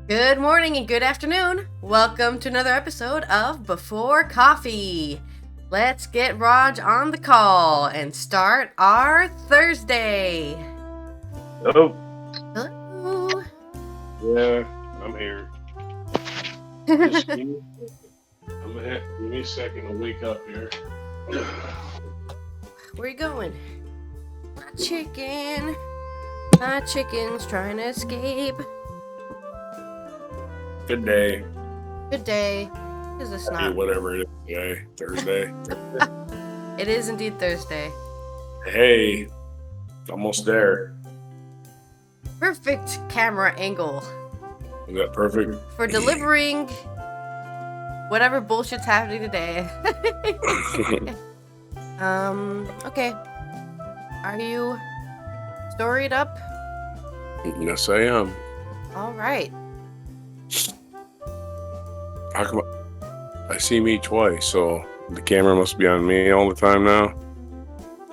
Good morning and good afternoon. Welcome to another episode of Before Coffee. Let's get Rog on the call and start our Thursday. Oh, Hello. yeah, I'm here. Just give me a second to wake up here. Where you going? My chicken's trying to escape. Good day. Good day. Is this Hey, not? whatever it is today, Thursday. It is indeed Thursday. Hey, almost there. Perfect camera angle Is that perfect? for delivering whatever bullshit's happening today. Okay. Are you storied up? Yes, I am. All right. How come I see me twice, so the camera must be on me all the time now?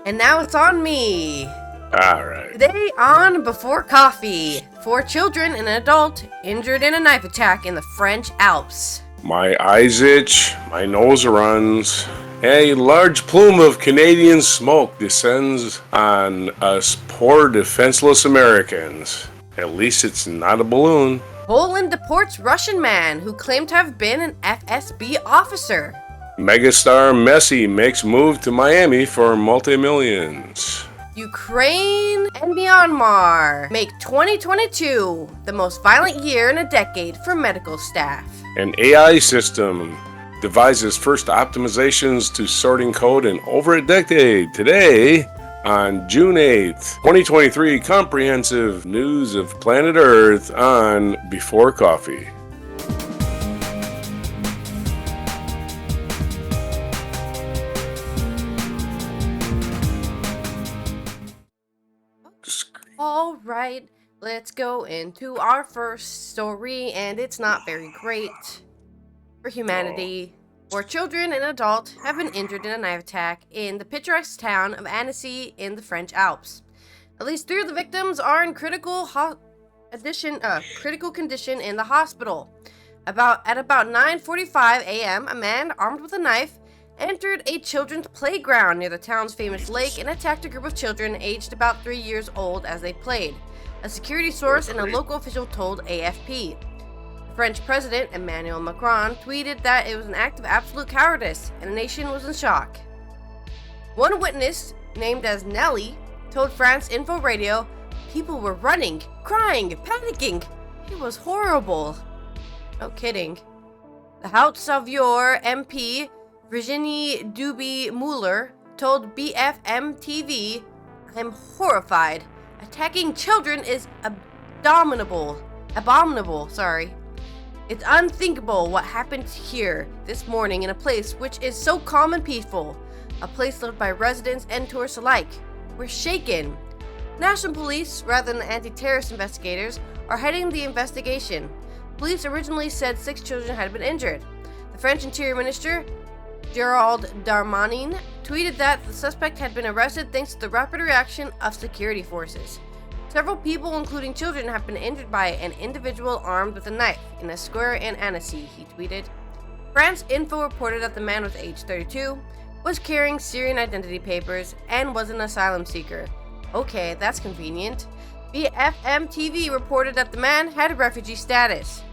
And now it's on me. All right. Today on Before Coffee, 4 children and an adult injured in a knife attack in the French Alps. My eyes itch, my nose runs. A large plume of Canadian smoke descends on us poor defenseless Americans. At least it's not a balloon. Poland deports Russian man who claimed to have been an FSB officer. Megastar Messi makes move to Miami for multi-millions. Ukraine and Myanmar make 2022 the most violent year in a decade for medical staff. An AI system devises first optimizations to sorting code in over a decade. Today, on June 8th, 2023, comprehensive news of planet Earth on Before Coffee. All right, let's go into our first story, and it's not very great for humanity. 4 children and an adult have been injured in a knife attack in the picturesque town of Annecy in the French Alps. At least 3 of the victims are in critical condition in the hospital. At about 9:45 a.m., a man armed with a knife entered a children's playground near the town's famous lake and attacked a group of children aged about 3 years old as they played, a security source and a local official told AFP. The French President Emmanuel Macron tweeted that it was an act of absolute cowardice and the nation was in shock. One witness, named as Nelly, told France Info Radio, "People were running, crying, panicking. It was horrible." No kidding. The Haute-Savoie MP Virginie Duby-Muller told BFM TV, "I'm horrified. Attacking children is abominable. It's unthinkable what happened here this morning in a place which is so calm and peaceful, a place loved by residents and tourists alike. We're shaken." National police, rather than anti-terrorist investigators, are heading the investigation. Police originally said 6 children had been injured. The French Interior Minister, Gerald Darmanin, tweeted that the suspect had been arrested thanks to the rapid reaction of security forces. Several people, including children, have been injured by an individual armed with a knife in a square in Annecy, he tweeted. France Info reported that the man was age 32, was carrying Syrian identity papers, and was an asylum seeker. Okay, that's convenient. BFM TV reported that the man had refugee status.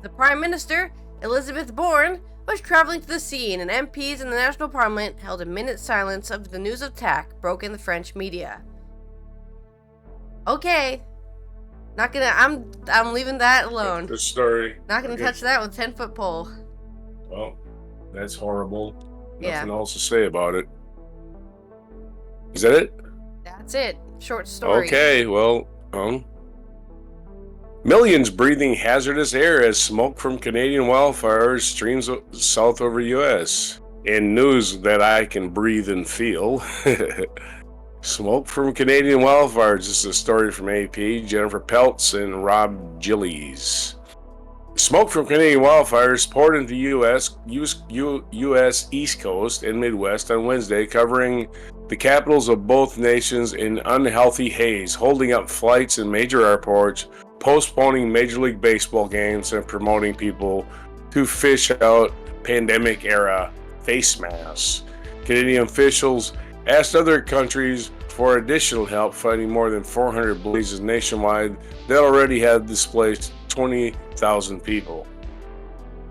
The Prime Minister, Elizabeth Bourne, was traveling to the scene, and MPs in the National Parliament held a minute silence of the news of attack broke in the French media. Okay. I'm leaving that alone. Good story. Not gonna touch that with a 10-foot pole. Well, that's horrible. Yeah. Nothing else to say about it. Is that it? That's it. Short story. Okay, well, millions breathing hazardous air as smoke from Canadian wildfires streams south over U.S. In news that I can breathe and feel, smoke from Canadian wildfires. This is a story from AP, Jennifer Peltz and Rob Gillies. Smoke from Canadian wildfires poured into U.S. East Coast and Midwest on Wednesday, covering the capitals of both nations in unhealthy haze, holding up flights in major airports, postponing Major League Baseball games and promoting people to fish out pandemic-era face masks. Canadian officials asked other countries for additional help fighting more than 400 blazes nationwide that already had displaced 20,000 people.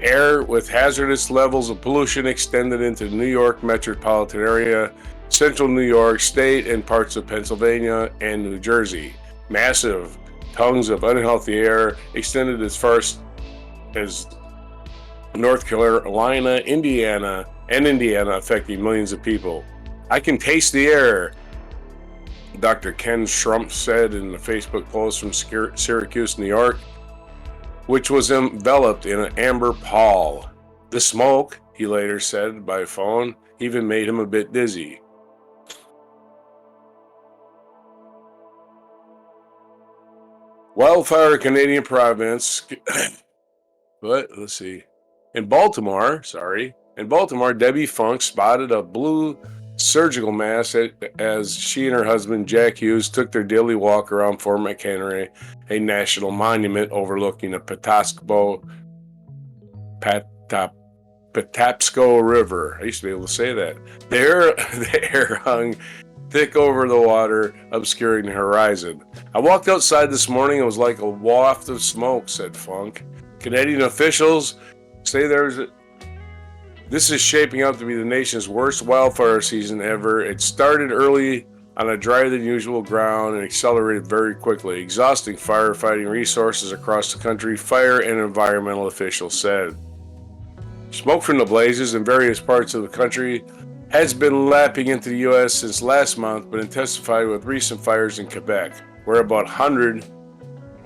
Air with hazardous levels of pollution extended into the New York metropolitan area, central New York State, and parts of Pennsylvania and New Jersey. Massive tongues of unhealthy air extended as far as North Carolina, Indiana, affecting millions of people. I can taste the air, Dr. Ken Schrumpf said in a Facebook post from Syracuse, New York, which was enveloped in an amber pall. The smoke, he later said by phone, even made him a bit dizzy. Wildfire Canadian province, let's see. In Baltimore, Debbie Funk spotted a blue surgical mask as she and her husband Jack Hughes took their daily walk around Fort McHenry, a national monument overlooking the Patapsco River. I used to be able to say that. The air hung thick over the water, obscuring the horizon. I walked outside this morning, it was like a waft of smoke, said Funk. Canadian officials say this is shaping up to be the nation's worst wildfire season ever. It started early on a drier than usual ground and accelerated very quickly, exhausting firefighting resources across the country, fire and environmental officials said. Smoke from the blazes in various parts of the country has been lapping into the U.S. since last month, but intensified with recent fires in Quebec, where about 100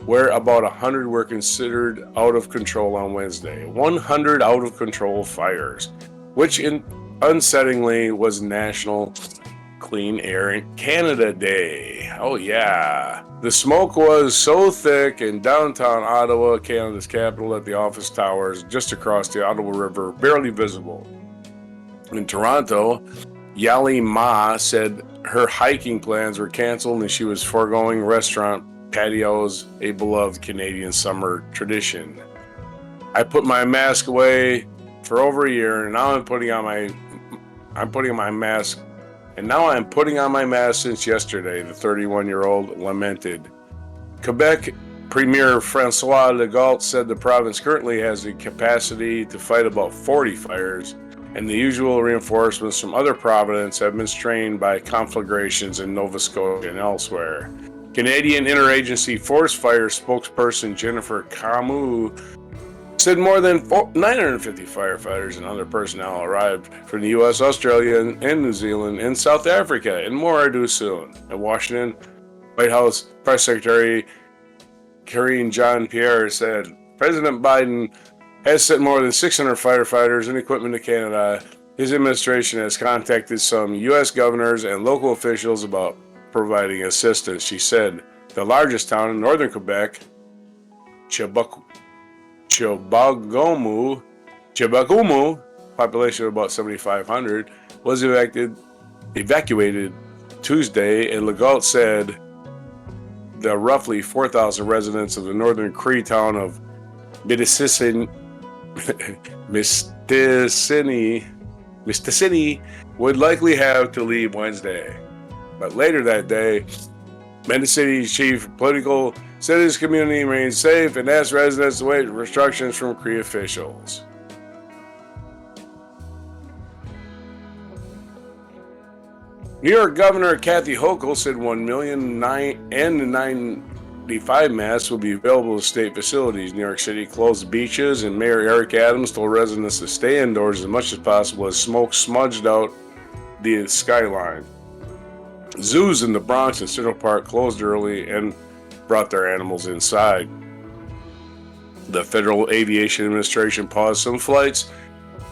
were considered out of control on Wednesday. 100 out of control fires, which unsettlingly was National Clean Air in Canada Day. Oh yeah. The smoke was so thick in downtown Ottawa, Canada's capital, that the office towers just across the Ottawa River barely visible. In Toronto, Yali Ma said her hiking plans were canceled and she was foregoing restaurant patios, a beloved Canadian summer tradition. I put my mask away for over a year, and now I'm putting on my mask since yesterday, the 31-year-old lamented. Quebec Premier François Legault said the province currently has the capacity to fight about 40 fires, and the usual reinforcements from other provinces have been strained by conflagrations in Nova Scotia and elsewhere. Canadian Interagency Forest Fire spokesperson Jennifer Camus said more than 950 firefighters and other personnel arrived from the U.S., Australia, and New Zealand and South Africa, and more are due soon. In Washington, White House Press Secretary Karine Jean-Pierre said President Biden has sent more than 600 firefighters and equipment to Canada. His administration has contacted some U.S. governors and local officials about providing assistance. She said the largest town in northern Quebec, Chibougamau, population of about 7,500, was evacuated Tuesday, and Legault said the roughly 4,000 residents of the northern Cree town of Mistissini would likely have to leave Wednesday. But later that day, Mendocity's chief political said his community remains safe and asked residents to wait for instructions from Cree officials. New York Governor Kathy Hochul said 1,095 masks will be available at state facilities. New York City closed beaches, and Mayor Eric Adams told residents to stay indoors as much as possible as smoke smudged out the skyline. Zoos in the Bronx and Central Park closed early and brought their animals inside. The Federal Aviation Administration paused some flights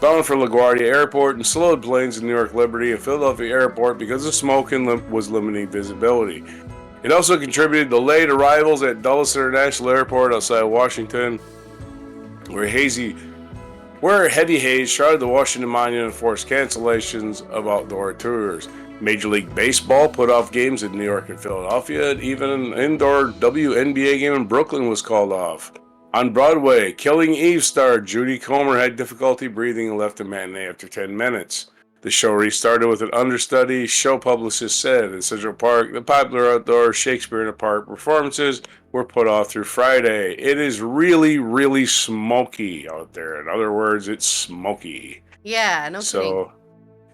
bound for LaGuardia Airport and slowed planes in New York Liberty and Philadelphia Airport because the smoke was limiting visibility. It also contributed to delayed arrivals at Dulles International Airport outside Washington, where heavy haze shrouded the Washington Monument and forced cancellations of outdoor tours. Major League Baseball put off games in New York and Philadelphia. Even an indoor WNBA game in Brooklyn was called off. On Broadway, Killing Eve star Judy Comer had difficulty breathing and left the matinee after 10 minutes. The show restarted with an understudy, show publicist said. In Central Park, the popular outdoor Shakespeare in a Park performances were put off through Friday. It is really, really smoky out there. In other words, it's smoky. Yeah, no kidding.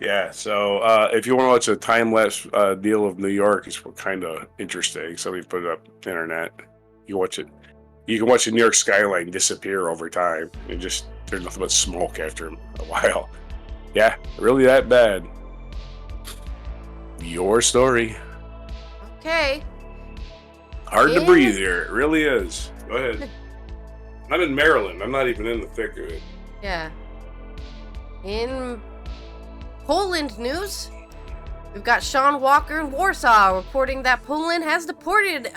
If you want to watch a time-lapse deal of New York, it's kind of interesting. Somebody put it up on the internet. You can watch it. You can watch the New York skyline disappear over time. And just, there's nothing but smoke after a while. Yeah, really that bad. Your story. Okay. Hard to breathe here. It really is. Go ahead. I'm in Maryland. I'm not even in the thick of it. Yeah. In Poland news, we've got Sean Walker in Warsaw reporting that Poland has deported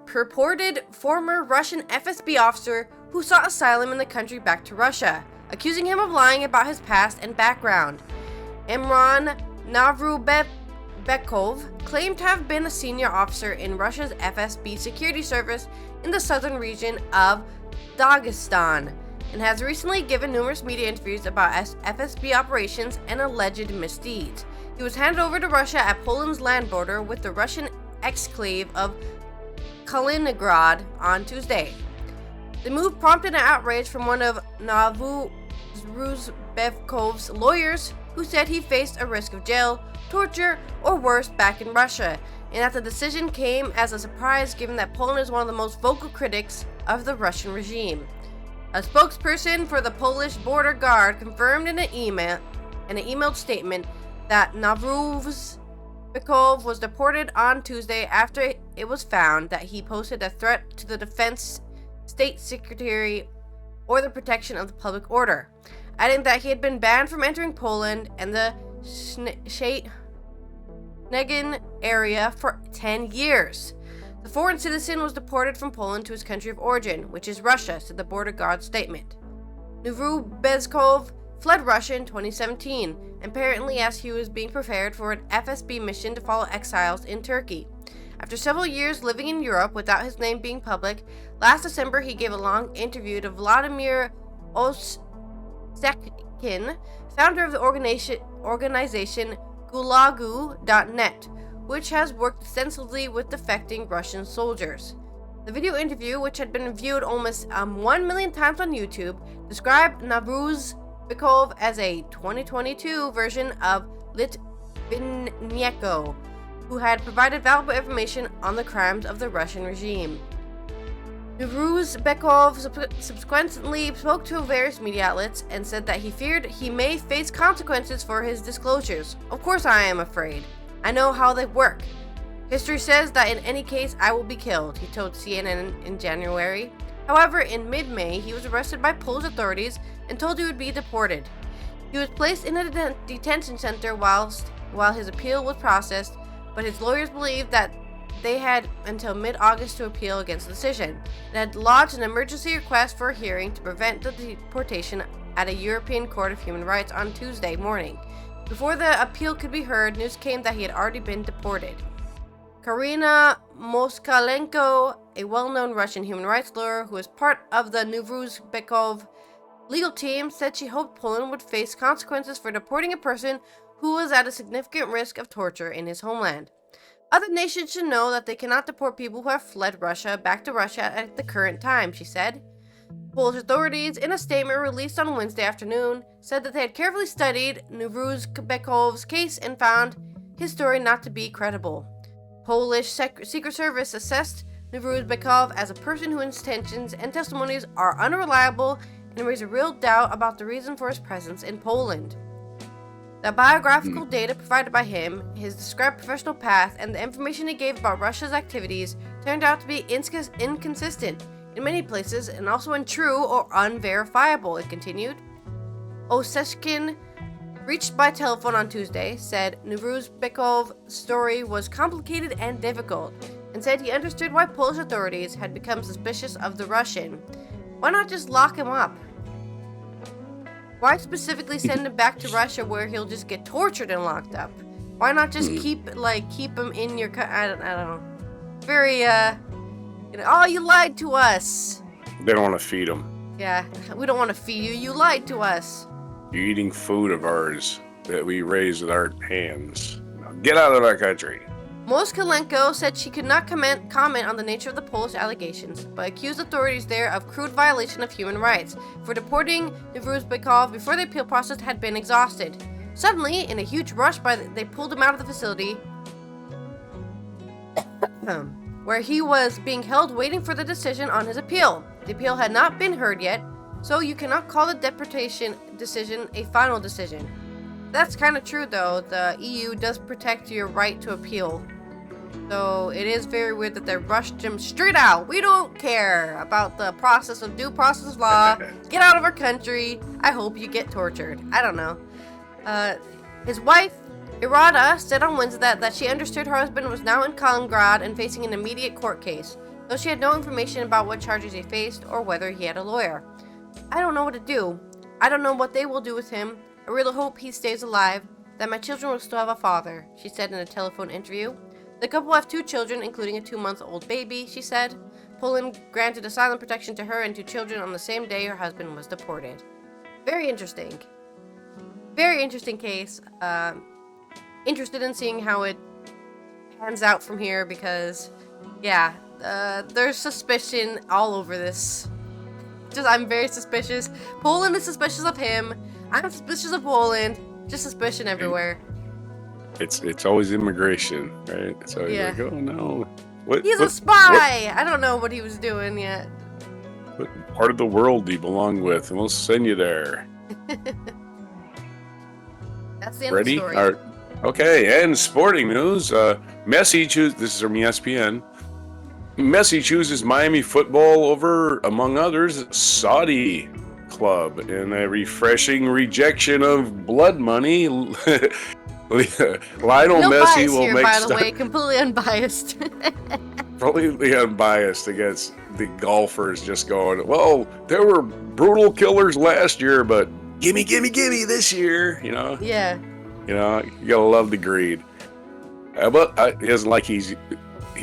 purported former Russian FSB officer who sought asylum in the country back to Russia, accusing him of lying about his past and background. Imran Navrubekov claimed to have been a senior officer in Russia's FSB security service in the southern region of Dagestan, and has recently given numerous media interviews about FSB operations and alleged misdeeds. He was handed over to Russia at Poland's land border with the Russian exclave of Kaliningrad on Tuesday. The move prompted an outrage from one of Navrubekhov's lawyers, who said he faced a risk of jail, torture, or worse back in Russia, and that the decision came as a surprise given that Poland is one of the most vocal critics of the Russian regime. A spokesperson for the Polish border guard confirmed in an emailed statement that Navrubekov was deported on Tuesday after it was found that he posed a threat to the defense, state security, or the protection of the public order, adding that he had been banned from entering Poland and the Schengen area for 10 years. The foreign citizen was deported from Poland to his country of origin, which is Russia, said the border guard statement. Navrubekov fled Russia in 2017, apparently as he was being prepared for an FSB mission to follow exiles in Turkey. After several years living in Europe without his name being public, last December he gave a long interview to Vladimir Osekin, founder of the organization Gulagu.net, which has worked extensively with defecting Russian soldiers. The video interview, which had been viewed almost 1 million times on YouTube, described Navrubekov as a 2022 version of Litvinenko, who had provided valuable information on the crimes of the Russian regime. Navrubekov subsequently spoke to various media outlets and said that he feared he may face consequences for his disclosures. Of course I am afraid. I know how they work. History says that in any case I will be killed, he told CNN in January. However, in mid-May, he was arrested by Polish authorities and told he would be deported. He was placed in a detention center while his appeal was processed, but his lawyers believed that they had until mid-August to appeal against the decision, and had lodged an emergency request for a hearing to prevent the deportation at a European Court of Human Rights on Tuesday morning. Before the appeal could be heard, news came that he had already been deported. Karina Moskalenko, a well-known Russian human rights lawyer who is part of the Navrubekov legal team, said she hoped Poland would face consequences for deporting a person who was at a significant risk of torture in his homeland. Other nations should know that they cannot deport people who have fled Russia back to Russia at the current time, she said. Polish authorities, in a statement released on Wednesday afternoon, said that they had carefully studied Navrubekov's case and found his story not to be credible. Polish Secret Service assessed Navrubekov as a person whose intentions and testimonies are unreliable and raise a real doubt about the reason for his presence in Poland. The biographical data provided by him, his described professional path, and the information he gave about Russia's activities turned out to be inconsistent in many places and also untrue or unverifiable, it continued. Osechkin, reached by telephone on Tuesday, said Navrubekov's story was complicated and difficult, and said he understood why Polish authorities had become suspicious of the Russian. Why not just lock him up? Why specifically send him back to Russia where he'll just get tortured and locked up? Why not just keep him in your I don't know. Very oh, you lied to us. They don't want to feed him. Yeah, we don't want to feed you. You lied to us. You're eating food of ours that we raised with our hands. Now get out of our country. Moskalenko said she could not comment on the nature of the Polish allegations, but accused authorities there of crude violation of human rights for deporting Nevuzbekov before the appeal process had been exhausted. Suddenly, in a huge rush, they pulled him out of the facility where he was being held waiting for the decision on his appeal. The appeal had not been heard yet, so you cannot call the deportation decision a final decision. That's kind of true, though. The EU does protect your right to appeal. So it is very weird that they rushed him straight out. We don't care about the process of due process of law. Get out of our country. I hope you get tortured. I don't know. His wife, Irada, said on Wednesday that she understood her husband was now in Kaliningrad and facing an immediate court case, though she had no information about what charges he faced or whether he had a lawyer. I don't know what to do. I don't know what they will do with him. I really hope he stays alive, that my children will still have a father, she said in a telephone interview. The couple have 2 children, including a 2-month-old baby, she said. Poland granted asylum protection to her and 2 children on the same day her husband was deported. Very interesting. Very interesting case. Interested in seeing how it pans out from here because, yeah, there's suspicion all over this. I'm very suspicious. Poland is suspicious of him. I'm suspicious of Poland. Just suspicion everywhere. It's always immigration, right? It's always like, oh no. He's a spy! I don't know what he was doing yet. What part of the world do you belong with? And we'll send you there. That's the end of the story. Ready? Okay, and sporting news. Messi this is from ESPN. Messi chooses Miami football over, among others, Saudi club in a refreshing rejection of blood money. Lionel no Messi bias will here, make by the way, completely unbiased. Completely unbiased against the golfers just going, well, there were brutal killers last year, but gimme this year, you know? Yeah. You know, you gotta love the greed. But it isn't like he's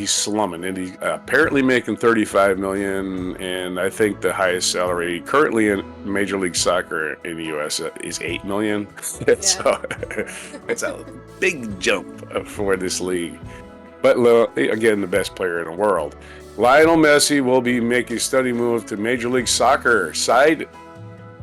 slumming, and he's apparently making $35 million, and I think the highest salary currently in Major League Soccer in the U.S. is $8 million. Yeah. So it's a big jump for this league. But again, the best player in the world. Lionel Messi will be making a steady move to Major League Soccer side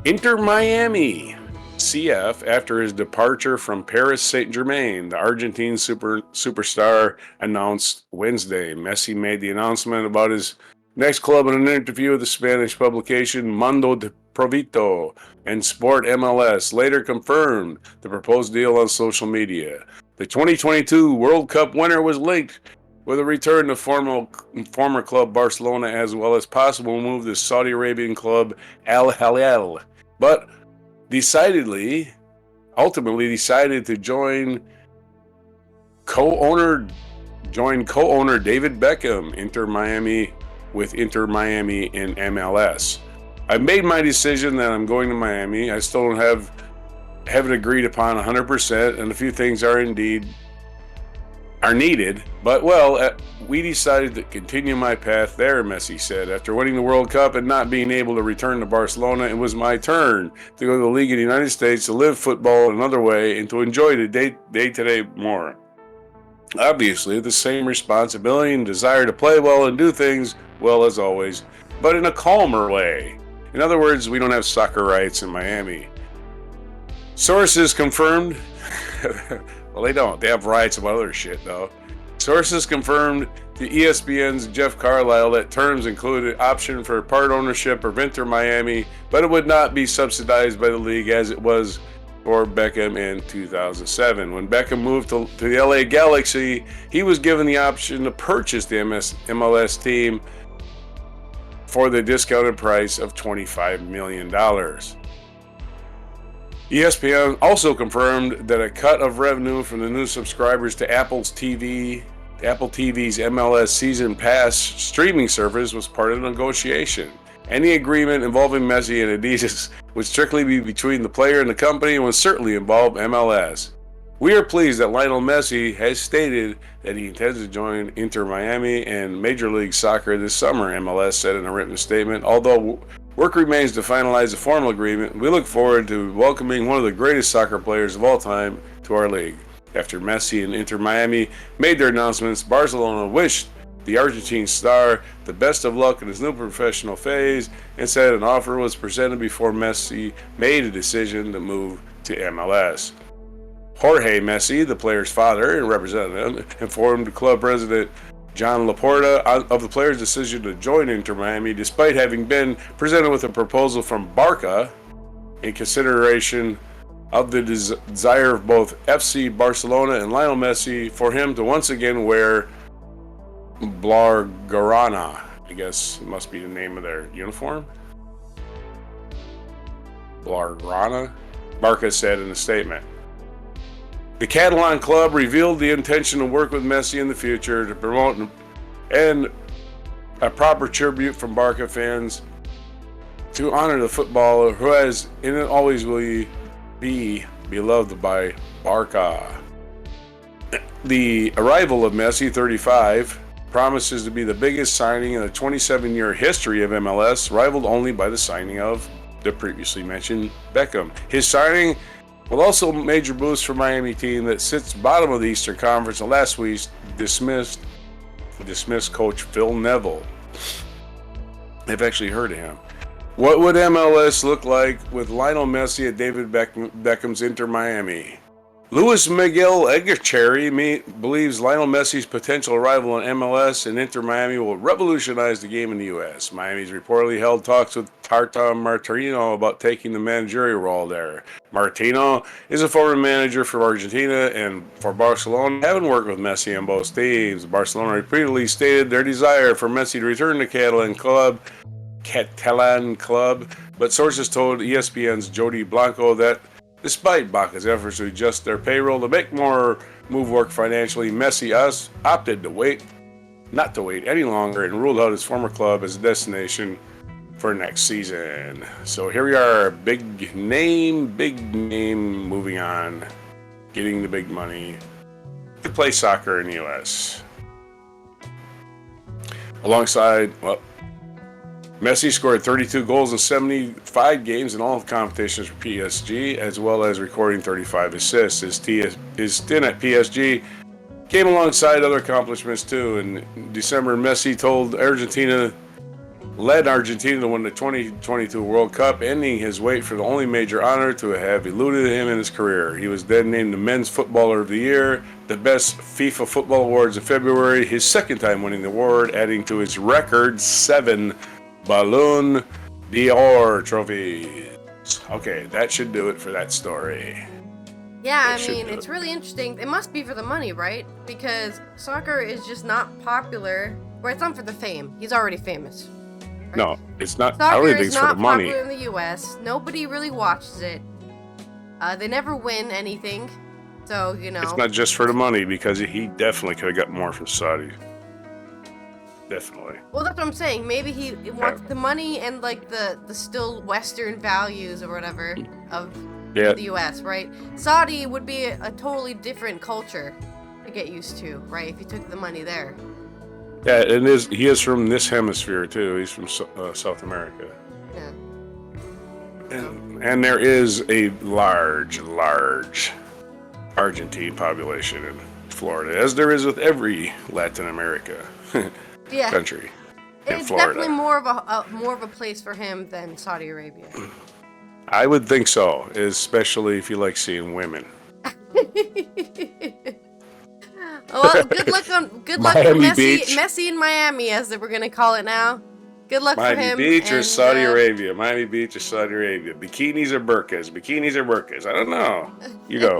Inter Miami CF after his departure from Paris Saint-Germain. The Argentine superstar announced Wednesday. Messi made the announcement about his next club in an interview with the Spanish publication Mundo Deportivo and Sport MLS, later confirmed the proposed deal on social media. The 2022 World Cup winner was linked with a return to former club Barcelona, as well as possible move to Saudi Arabian club Al Hilal, but ultimately decided to join co-owner David Beckham, Inter Miami in MLS. I've made my decision that I'm going to Miami. I still don't have it agreed upon 100%, and a few things are needed. But we decided to continue my path there, Messi said. After winning the World Cup and not being able to return to Barcelona, it was my turn to go to the league in the United States to live football in another way and to enjoy the day-to-day more. Obviously, the same responsibility and desire to play well and do things well as always, but in a calmer way. In other words, we don't have soccer rights in Miami. Sources confirmed... Well, they don't. They have rights about other shit, though. Sources confirmed to ESPN's Jeff Carlisle that terms included option for part ownership of Inter Miami, but it would not be subsidized by the league as it was for Beckham in 2007. When Beckham moved to the LA Galaxy, he was given the option to purchase the MLS team for the discounted price of $25 million. ESPN also confirmed that a cut of revenue from the new subscribers to Apple's TV Apple TV's MLS Season Pass streaming service was part of the negotiation. Any agreement involving Messi and Adidas would strictly be between the player and the company and would certainly involve MLS. We are pleased that Lionel Messi has stated that he intends to join Inter Miami and Major League Soccer this summer, MLS said in a written statement. Although work remains to finalize a formal agreement, we look forward to welcoming one of the greatest soccer players of all time to our league. After Messi and Inter Miami made their announcements, Barcelona wished the Argentine star the best of luck in his new professional phase and said an offer was presented before Messi made a decision to move to MLS. Jorge Messi, the player's father and representative, informed club president John Laporta of the player's decision to join Inter Miami despite having been presented with a proposal from Barca in consideration of the desire of both FC Barcelona and Lionel Messi for him to once again wear Blaugrana. I guess it must be the name of their uniform. Blaugrana, Barca said in a statement. The Catalan club revealed the intention to work with Messi in the future to promote and a proper tribute from Barca fans to honor the footballer who has and always will be beloved by Barca. The arrival of Messi, 35, promises to be the biggest signing in the 27-year history of MLS, rivaled only by the signing of the previously mentioned Beckham. His signing will also a major boost for Miami team that sits bottom of the Eastern Conference and last week dismissed coach Phil Neville. I've actually heard of him. What would MLS look like with Lionel Messi at David Beckham's Inter Miami? Luis Miguel Echeverri believes Lionel Messi's potential arrival in MLS and Inter Miami will revolutionize the game in the U.S. Miami's reportedly held talks with Tata Martino about taking the managerial role there. Martino is a former manager for Argentina and for Barcelona, having worked with Messi on both teams. Barcelona repeatedly stated their desire for Messi to return to Catalan club, but sources told ESPN's Jody Blanco that despite Barca's efforts to adjust their payroll to make more move work financially, Messi opted not to wait any longer and ruled out his former club as a destination for next season. So here we are, big name, moving on, getting the big money to play soccer in the U.S. Alongside, Messi scored 32 goals in 75 games in all competitions for PSG, as well as recording 35 assists. His stint at PSG came alongside other accomplishments too. In December, Messi led Argentina to win the 2022 World Cup, ending his wait for the only major honor to have eluded him in his career. He was then named the Men's Footballer of the Year, the Best FIFA Football Awards in February, his second time winning the award, adding to his record 7 Ballon d'Or trophies. Okay, that should do it for that story. Yeah, I mean, it's really interesting. It must be for the money, right? Because soccer is just not popular. Or it's not for the fame. He's already famous. Right? No, it's not. Soccer I don't think it's for the money. It's not popular in the U.S. Nobody really watches it. They never win anything. So, It's not just for the money, because he definitely could have got more from Saudi. Definitely. Well, that's what I'm saying. Maybe he wants the money and like the still Western values or whatever of the U.S., right? Saudi would be a totally different culture to get used to, right? If you took the money there. Yeah, and he is from this hemisphere too. He's from South America. Yeah. And there is a large Argentine population in Florida, as there is with every Latin America. Country in it's Florida. Definitely more of a place for him than Saudi Arabia. I would think so, especially if you like seeing women. Well, good luck Miami Messi, Beach. Messi in Miami, as we're gonna call it now. Good luck for him. Miami Beach or Saudi Arabia? Miami Beach or Saudi Arabia? Bikinis or burqas? I don't know. You go.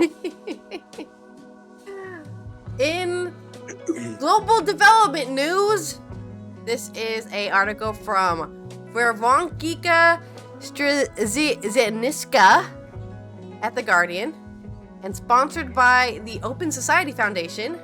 In global development news, this is a article from Vervonkika Strzenicka at The Guardian and sponsored by the Open Society Foundation.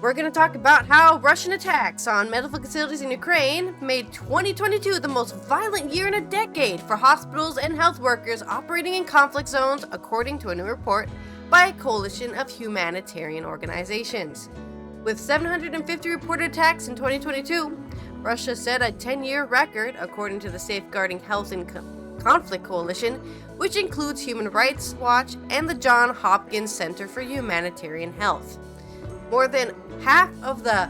We're going to talk about how Russian attacks on medical facilities in Ukraine made 2022 the most violent year in a decade for hospitals and health workers operating in conflict zones, according to a new report by a coalition of humanitarian organizations. With 750 reported attacks in 2022, Russia set a 10-year record, according to the Safeguarding Health in Conflict Coalition, which includes Human Rights Watch and the Johns Hopkins Center for Humanitarian Health. More than half of the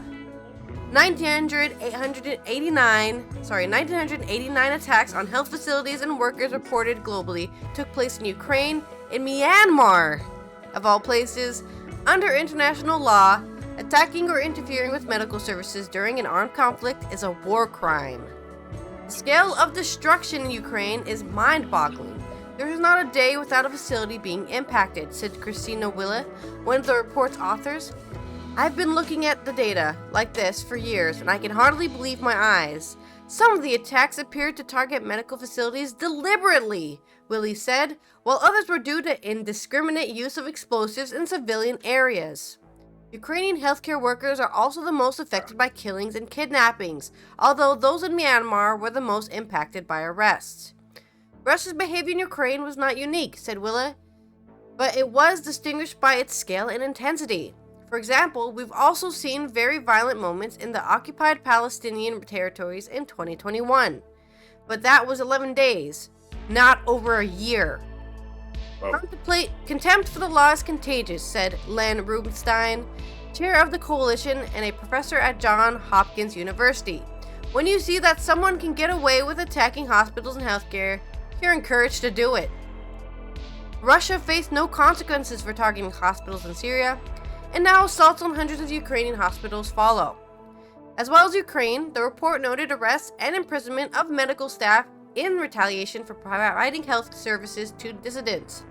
1,989 attacks on health facilities and workers reported globally took place in Ukraine and Myanmar. Of all places, under international law, attacking or interfering with medical services during an armed conflict is a war crime. The scale of destruction in Ukraine is mind-boggling. There is not a day without a facility being impacted, said Christina Wille, one of the report's authors. I've been looking at the data like this for years, and I can hardly believe my eyes. Some of the attacks appeared to target medical facilities deliberately, Willie said, while others were due to indiscriminate use of explosives in civilian areas. Ukrainian healthcare workers are also the most affected by killings and kidnappings, although those in Myanmar were the most impacted by arrests. Russia's behavior in Ukraine was not unique, said Wille, but it was distinguished by its scale and intensity. For example, we've also seen very violent moments in the occupied Palestinian territories in 2021. But that was 11 days, not over a year. Oh. Contempt for the law is contagious, said Len Rubenstein, chair of the coalition and a professor at Johns Hopkins University. When you see that someone can get away with attacking hospitals and healthcare, you're encouraged to do it. Russia faced no consequences for targeting hospitals in Syria, and now assaults on hundreds of Ukrainian hospitals follow. As well as Ukraine, the report noted arrests and imprisonment of medical staff in retaliation for providing health services to dissidents.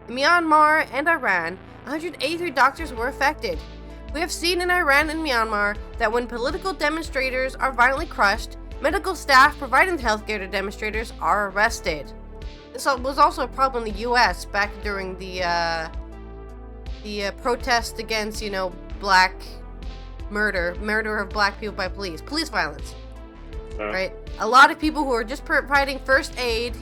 In Myanmar and Iran, 183 doctors were affected. We have seen in Iran and Myanmar that when political demonstrators are violently crushed, medical staff providing healthcare to demonstrators are arrested. This was also a problem in the U.S. back during the protest against, black murder of black people by police violence, right? A lot of people who are just providing first aid,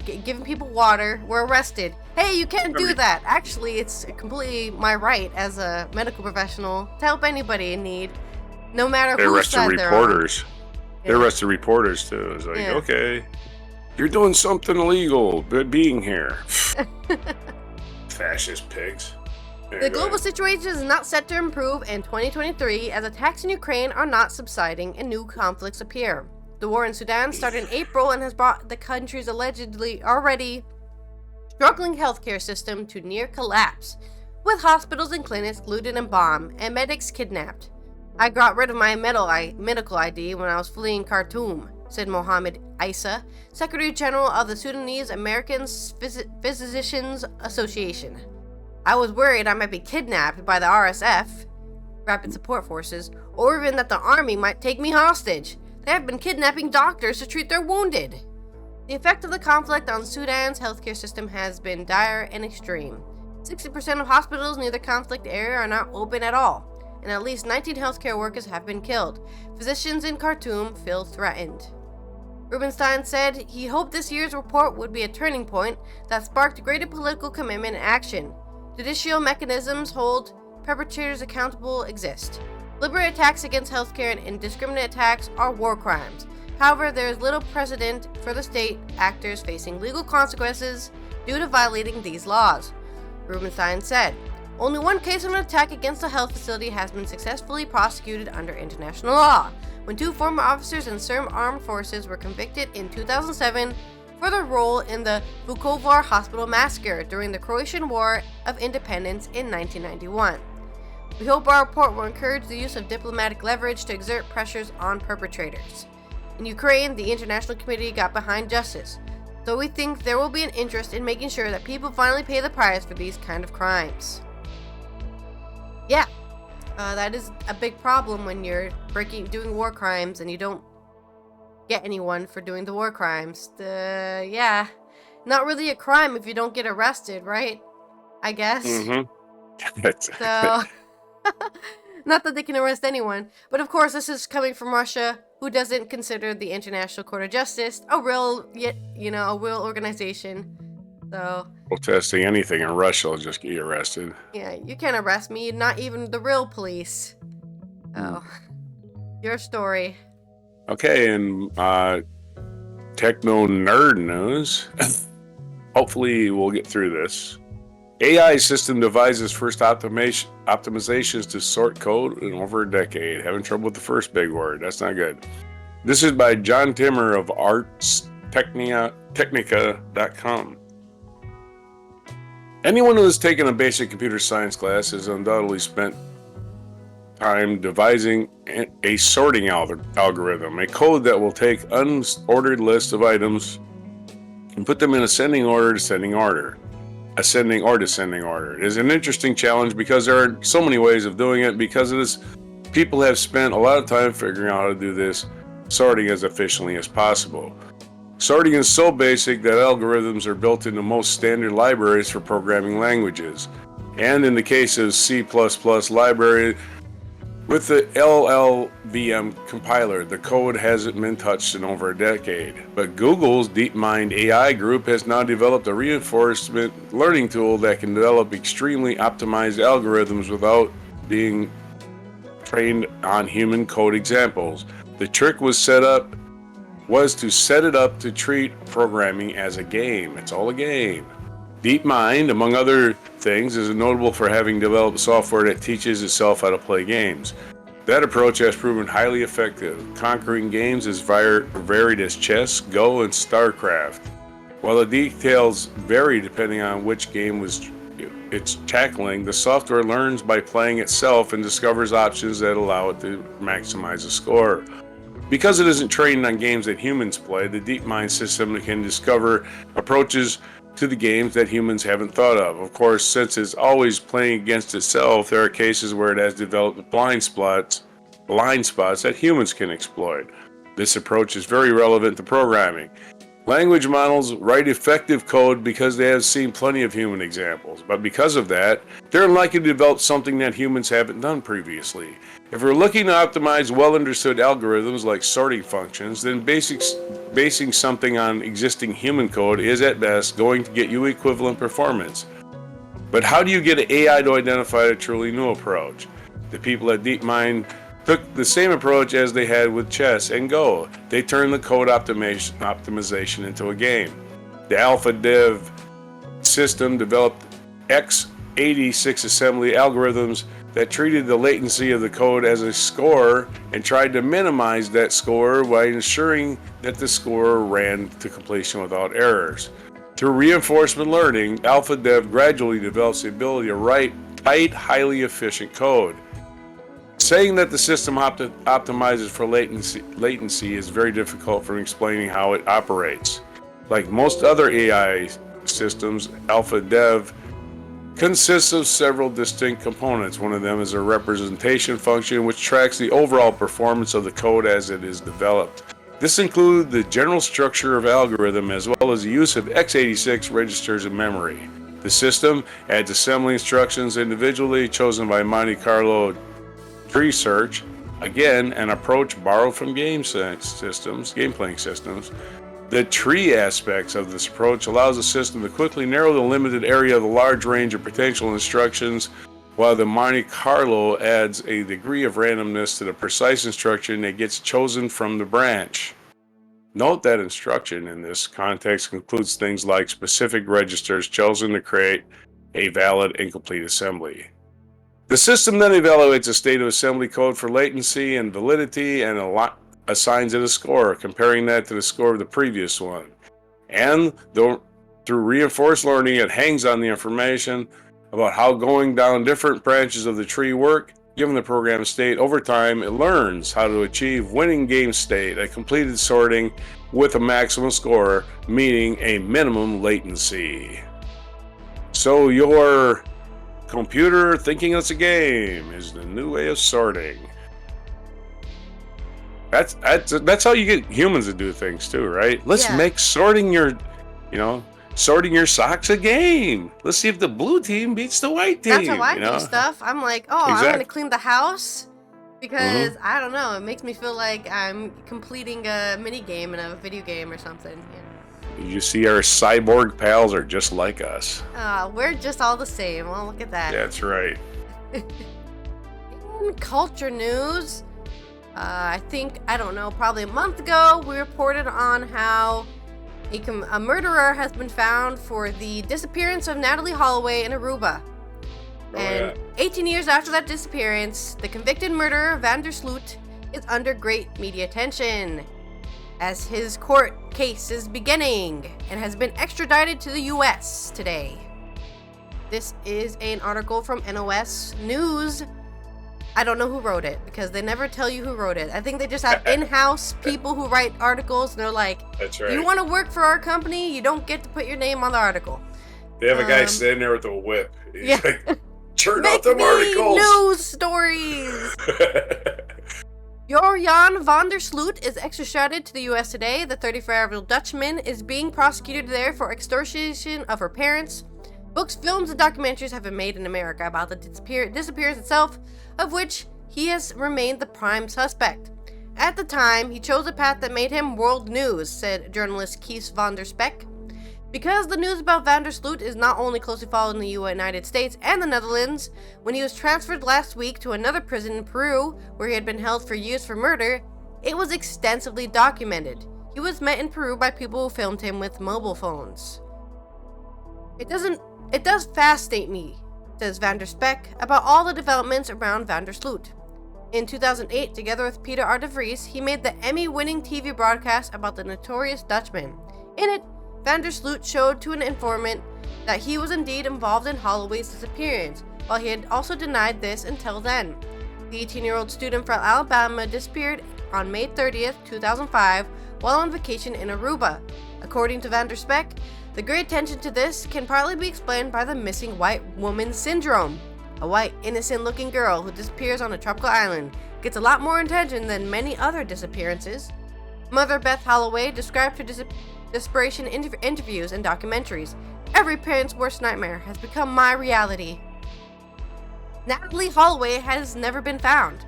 giving people water, were arrested. Hey, you can't do that. Actually, it's completely my right as a medical professional to help anybody in need, no matter whose side they're on. They arrested reporters too. It's like, okay, you're doing something illegal, but being here. Fascist pigs. The global situation is not set to improve in 2023 as attacks in Ukraine are not subsiding and new conflicts appear. The war in Sudan started in April and has brought the country's allegedly already struggling healthcare system to near collapse, with hospitals and clinics looted and bombed and medics kidnapped. I got rid of my medical ID when I was fleeing Khartoum, said Mohammed Issa, Secretary General of the Sudanese American Physicians Association. I was worried I might be kidnapped by the RSF, Rapid Support Forces, or even that the army might take me hostage. They have been kidnapping doctors to treat their wounded. The effect of the conflict on Sudan's healthcare system has been dire and extreme. 60% of hospitals near the conflict area are not open at all, and at least 19 healthcare workers have been killed. Physicians in Khartoum feel threatened. Rubenstein said he hoped this year's report would be a turning point that sparked greater political commitment and action. Judicial mechanisms hold perpetrators accountable exist. Deliberate attacks against healthcare and indiscriminate attacks are war crimes. However, there is little precedent for the state actors facing legal consequences due to violating these laws, Rubenstein said. Only one case of an attack against a health facility has been successfully prosecuted under international law, when two former officers in Serb armed forces were convicted in 2007 for their role in the Vukovar hospital massacre during the Croatian War of Independence in 1991. We hope our report will encourage the use of diplomatic leverage to exert pressures on perpetrators. In Ukraine, the international community got behind justice, so we think there will be an interest in making sure that people finally pay the price for these kind of crimes. Yeah, that is a big problem when you're doing war crimes and you don't get anyone for doing the war crimes. Not really a crime if you don't get arrested, right? I guess. Mm-hmm. So, Not that they can arrest anyone, but of course this is coming from Russia, who doesn't consider the International Court of Justice a real, a real organization. So Protesting anything in Russia will just get you arrested. yeah, you can't arrest me, not even the real police. Oh, your story. Okay, and techno nerd news. Hopefully we'll get through this. AI system devises first optimizations to sort code in over a decade. Having trouble with the first big word. That's not good. This is by John Timmer of artstechnica.com. Anyone who has taken a basic computer science class has undoubtedly spent time devising a sorting algorithm, a code that will take unordered lists of items and put them in ascending or descending order. It is an interesting challenge because there are so many ways of doing it. Because of this, people have spent a lot of time figuring out how to do this sorting as efficiently as possible. Sorting is so basic that algorithms are built into most standard libraries for programming languages. And in the case of C++ library, with the LLVM compiler, the code hasn't been touched in over a decade. But Google's DeepMind AI group has now developed a reinforcement learning tool that can develop extremely optimized algorithms without being trained on human code examples. The trick was to set it up to treat programming as a game. It's all a game. DeepMind, among other things, is notable for having developed software that teaches itself how to play games. That approach has proven highly effective, conquering games as varied as chess, Go, and StarCraft. While the details vary depending on which game it's tackling, the software learns by playing itself and discovers options that allow it to maximize the score. Because it isn't trained on games that humans play, the DeepMind system can discover approaches to the games that humans haven't thought of. Of course, since it's always playing against itself, there are cases where it has developed blind spots that humans can exploit. This approach is very relevant to programming. Language models write effective code because they have seen plenty of human examples, but because of that, they're unlikely to develop something that humans haven't done previously. If we're looking to optimize well-understood algorithms like sorting functions, then basing something on existing human code is at best going to get you equivalent performance. But how do you get an AI to identify a truly new approach? The people at DeepMind took the same approach as they had with chess and Go. They turned the code optimization into a game. The AlphaDev system developed x86 assembly algorithms that treated the latency of the code as a score and tried to minimize that score by ensuring that the score ran to completion without errors. Through reinforcement learning, AlphaDev gradually develops the ability to write tight, highly efficient code. Saying that the system optimizes for latency is very difficult from explaining how it operates. Like most other AI systems, AlphaDev consists of several distinct components. One of them is a representation function which tracks the overall performance of the code as it is developed. This includes the general structure of algorithm as well as the use of x86 registers in memory. The system adds assembly instructions individually chosen by Monte Carlo tree search, again an approach borrowed from game playing systems. The tree aspects of this approach allows the system to quickly narrow the limited area of the large range of potential instructions, while the Monte Carlo adds a degree of randomness to the precise instruction that gets chosen from the branch. Note that instruction in this context includes things like specific registers chosen to create a valid and complete assembly. The system then evaluates the state of assembly code for latency and validity and assigns it a score, comparing that to the score of the previous one. And through reinforced learning, it hangs on the information about how going down different branches of the tree work. Given the program state, over time, it learns how to achieve winning game state, a completed sorting with a maximum score, meaning a minimum latency. So your computer thinking it's a game is the new way of sorting. That's how you get humans to do things too, right? Let's make sorting your, sorting your socks a game. Let's see if the blue team beats the white team. That's how I do stuff. I'm like, oh, I'm going to clean the house because, I don't know, it makes me feel like I'm completing a mini game in a video game or something. You see, our cyborg pals are just like us. We're just all the same. Well, look at that. That's right. In culture news, I think, I don't know, probably a month ago, we reported on how a murderer has been found for the disappearance of Natalie Holloway in Aruba. 18 years after that disappearance, the convicted murderer, Van der Sloot, is under great media attention as his court case is beginning and has been extradited to the U.S. today. This is an article from NOS News. I don't know who wrote it because they never tell you who wrote it. I think they just have in-house people who write articles, and they're like, that's right. You want to work for our company? You don't get to put your name on the article. They have a guy sitting there with a whip. He's like, turn Make out them articles. News stories. Jan van der Sloot is extradited to the U.S. today. The 34-year-old Dutchman is being prosecuted there for extortion of her parents. Books, films, and documentaries have been made in America about the disappearance itself, of which he has remained the prime suspect. At the time, he chose a path that made him world news, said journalist Kees van der Spek. Because the news about Van der Sloot is not only closely followed in the United States and the Netherlands, when he was transferred last week to another prison in Peru, where he had been held for years for murder, it was extensively documented. He was met in Peru by people who filmed him with mobile phones. It does fascinate me, says Van der Spek, about all the developments around Van der Sloot. In 2008, together with Peter R. de Vries, he made the Emmy-winning TV broadcast about the notorious Dutchman. In it, Van der Sloot showed to an informant that he was indeed involved in Holloway's disappearance, while he had also denied this until then. The 18-year-old student from Alabama disappeared on May 30th, 2005, while on vacation in Aruba. According to Van der Spek, the great attention to this can partly be explained by the missing white woman syndrome. A white, innocent-looking girl who disappears on a tropical island gets a lot more attention than many other disappearances. Mother Beth Holloway described her desperation in interviews and documentaries. Every parent's worst nightmare has become my reality. Natalie Holloway has never been found.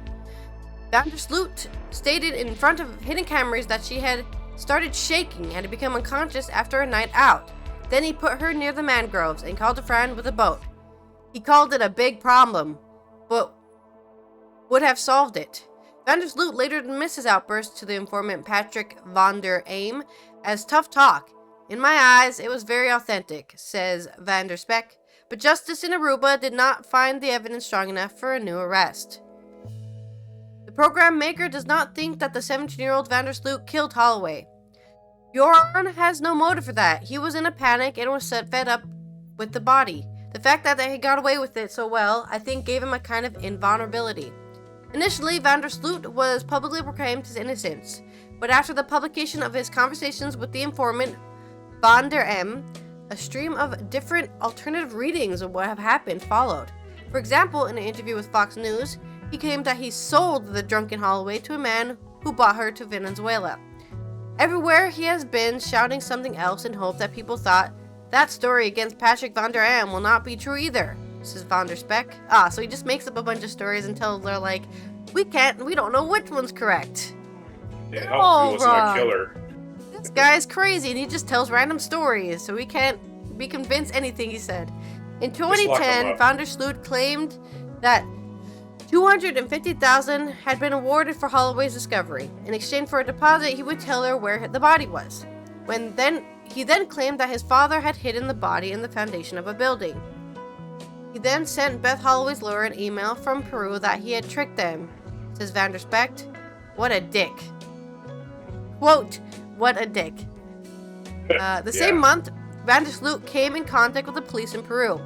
Van der Sloot stated in front of hidden cameras that she had started shaking and had become unconscious after a night out. Then he put her near the mangroves and called a friend with a boat. He called it a big problem, but would have solved it. Van der Sloot later admits his outburst to the informant Patrick van der Aim as tough talk. In my eyes, it was very authentic, says Van der Spek, but justice in Aruba did not find the evidence strong enough for a new arrest. The program maker does not think that the 17-year-old Van der Sloot killed Holloway. Bjorn has no motive for that. He was in a panic and was fed up with the body. The fact that he got away with it so well, I think, gave him a kind of invulnerability. Initially, Van der Sloot was publicly proclaimed his innocence, but after the publication of his conversations with the informant Van der M, a stream of different alternative readings of what have happened followed. For example, in an interview with Fox News, he claimed that he sold the drunken Holloway to a man who brought her to Venezuela. Everywhere he has been shouting something else in hope that people thought that story against Patrick van der Am will not be true either, says Van der Spek. So he just makes up a bunch of stories until they're like, we don't know which one's correct. Yeah, he wasn't a killer. This guy's crazy and he just tells random stories, so we can't be convinced anything he said. In 2010, Van der Sloot claimed that $250,000 had been awarded for Holloway's discovery. In exchange for a deposit, he would tell her where the body was. He then claimed that his father had hidden the body in the foundation of a building. He then sent Beth Holloway's lawyer an email from Peru that he had tricked them, says Van der Spek. What a dick. Quote, what a dick. Same month, Van der Sloot came in contact with the police in Peru,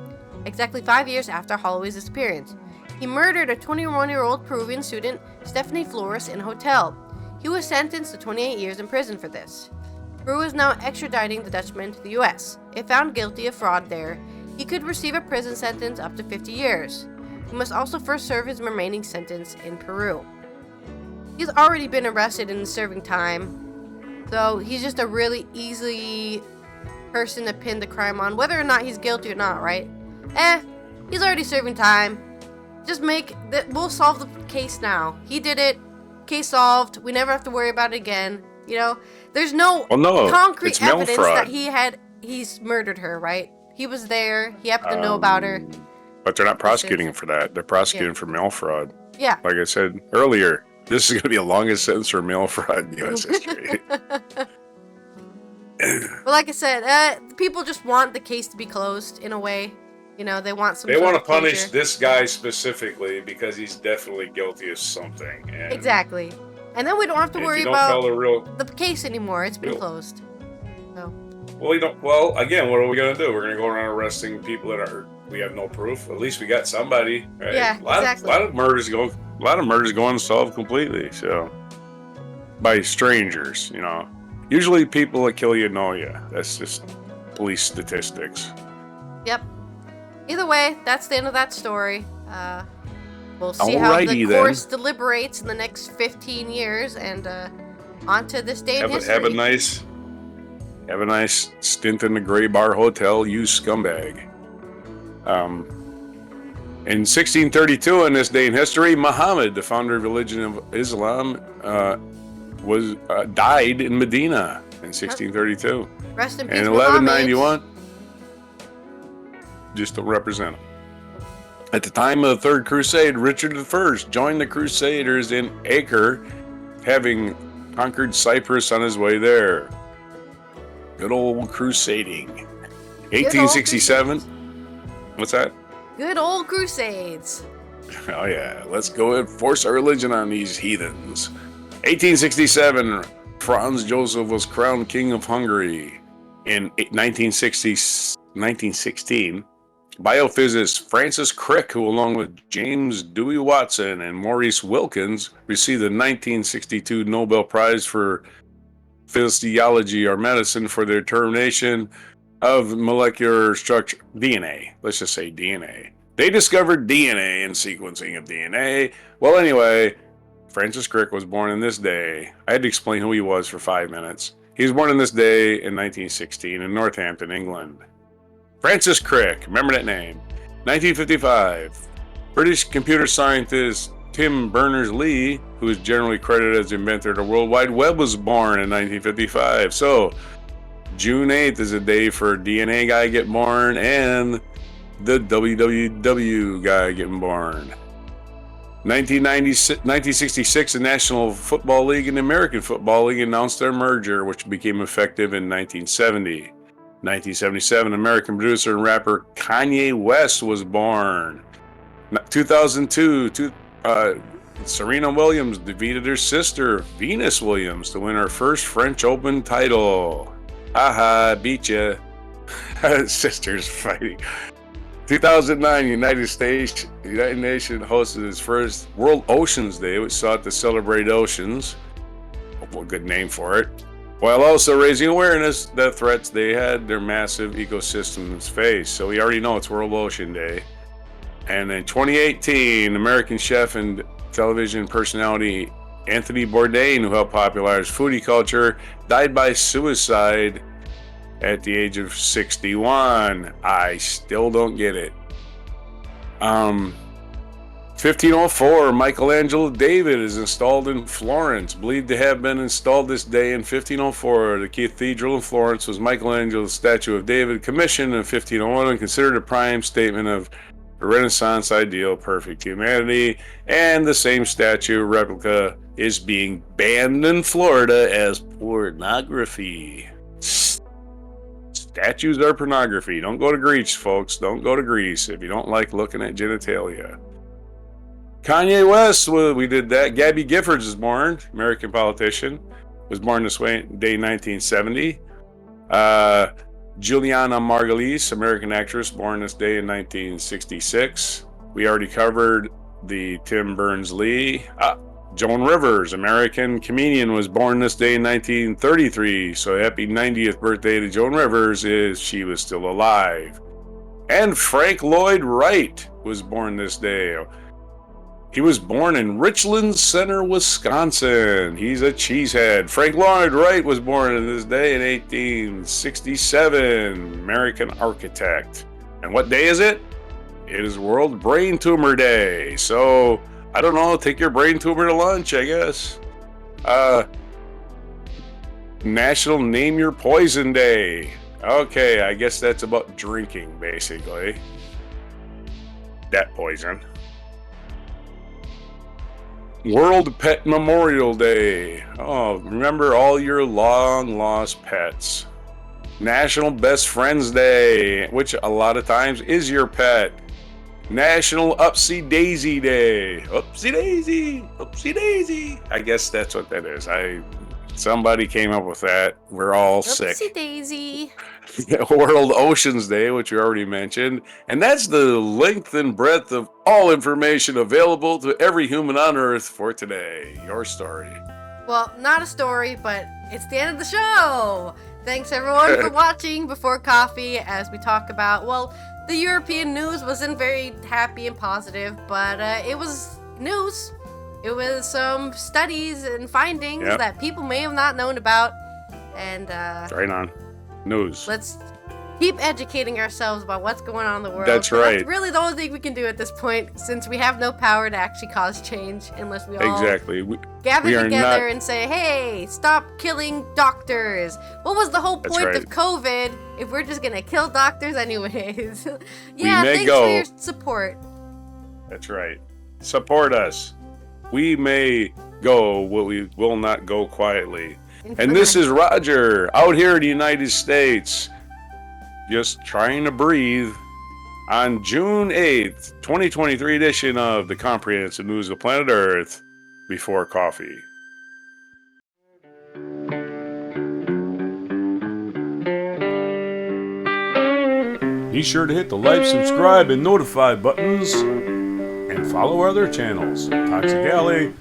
exactly 5 years after Holloway's disappearance. He murdered a 21-year-old Peruvian student, Stephanie Flores, in a hotel. He was sentenced to 28 years in prison for this. Peru is now extraditing the Dutchman to the U.S. If found guilty of fraud there, he could receive a prison sentence up to 50 years. He must also first serve his remaining sentence in Peru. He's already been arrested and serving time, so he's just a really easy person to pin the crime on, whether or not he's guilty or not, right? He's already serving time. Just we'll solve the case now. He did it. Case solved. We never have to worry about it again. You know, there's no concrete evidence that he's murdered her, right? He was there. He happened to know about her. But they're not prosecuting him for that. They're prosecuting for mail fraud. Yeah. Like I said earlier, this is going to be the longest sentence for mail fraud in U.S. history. But like I said, people just want the case to be closed in a way. You know, they want some. They want to punish this guy specifically because he's definitely guilty of something. And exactly. And then we don't have to worry about the case anymore. It's been closed. So. Well, again, what are we going to do? We're going to go around arresting people that we have no proof. At least we got somebody. Right? Yeah, exactly. A lot of murders go unsolved completely. So by strangers, you know. Usually people that kill you know you. That's just police statistics. Yep. Either way, that's the end of that story. We'll see how the course deliberates in the next 15 years, and on to this day in history. Have a nice stint in the Gray Bar Hotel, you scumbag. In 1632, on this day in history, Muhammad, the founder of the religion of Islam, died in Medina in 1632. Rest in peace, in 1191, just to represent him. At the time of the Third Crusade, Richard I joined the Crusaders in Acre, having conquered Cyprus on his way there. Good old crusading. 1867. What's that? Good old Crusades. Oh yeah, let's go and force our religion on these heathens. 1867, Franz Joseph was crowned King of Hungary. In 1916, biophysicist Francis Crick, who along with James Dewey Watson and Maurice Wilkins received the 1962 Nobel Prize for Physiology or Medicine for their determination of molecular structure, DNA. Let's just say DNA. They discovered DNA and sequencing of DNA. Well, anyway, Francis Crick was born in this day. I had to explain who he was for 5 minutes. He was born in this day in 1916 in Northampton, England. Francis Crick, remember that name. 1955, British computer scientist Tim Berners-Lee, who is generally credited as the inventor of the World Wide Web, was born in 1955. So, June 8th is a day for a DNA guy getting born and the WWW guy getting born. 1966, the National Football League and the American Football League announced their merger, which became effective in 1970. 1977, American producer and rapper Kanye West was born. 2002, Serena Williams defeated her sister, Venus Williams, to win her first French Open title. Haha, beat ya. Sisters fighting. 2009, United Nations hosted its first World Oceans Day, which sought to celebrate oceans. A good name for it. While also raising awareness that threats they had their massive ecosystems face. So we already know it's World Ocean Day. And in 2018, American chef and television personality Anthony Bourdain, who helped popularize foodie culture, died by suicide at the age of 61. I still don't get it. 1504, Michelangelo David is installed in Florence. Believed to have been installed this day in 1504. The cathedral in Florence was Michelangelo's statue of David, commissioned in 1501 and considered a prime statement of the Renaissance ideal, perfect humanity. And the same statue replica is being banned in Florida as pornography. Statues are pornography. Don't go to Greece, folks. Don't go to Greece if you don't like looking at genitalia. Kanye West, we did that. Gabby Giffords is born, American politician. Was born this day in 1970. Juliana Margulies, American actress, born this day in 1966. We already covered the Tim Berners-Lee. Joan Rivers, American comedian, was born this day in 1933. So happy 90th birthday to Joan Rivers if she was still alive. And Frank Lloyd Wright was born this day. He was born in Richland Center, Wisconsin. He's a cheesehead. Frank Lloyd Wright was born in this day in 1867. American architect. And what day is it? It is World Brain Tumor Day. So, I don't know, take your brain tumor to lunch, I guess. National Name Your Poison Day. Okay, I guess that's about drinking, basically. That poison. World Pet Memorial Day. Oh, remember all your long-lost pets. National Best Friends Day, which a lot of times is your pet. National Upsy Daisy Day. Upsy Daisy, Upsy Daisy. I guess that's what that is. Somebody came up with that. We're all sick. Upsy Daisy. World Oceans Day, which you already mentioned. And that's the length and breadth of all information available to every human on Earth for today. Your story. Well, not a story, but it's the end of the show. Thanks everyone for watching Before Coffee as we talk about, well, the European news wasn't very happy and positive, but it was news. It was some studies and findings that people may have not known about. And right on. News. Let's keep educating ourselves about what's going on in the world. That's right. That's really the only thing we can do at this point, since we have no power to actually cause change unless we all gather together and say, hey, stop killing doctors. What was the whole point of COVID if we're just going to kill doctors anyways? Thanks for your support. That's right. Support us. We may go, but we will not go quietly. And this is Roger, out here in the United States, just trying to breathe on June 8th, 2023 edition of the Comprehensive News of Planet Earth, Before Coffee. Be sure to hit the like, subscribe, and notify buttons, and follow our other channels, Toxic Alley,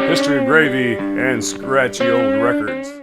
History of Gravy, and Scratchy Old Records.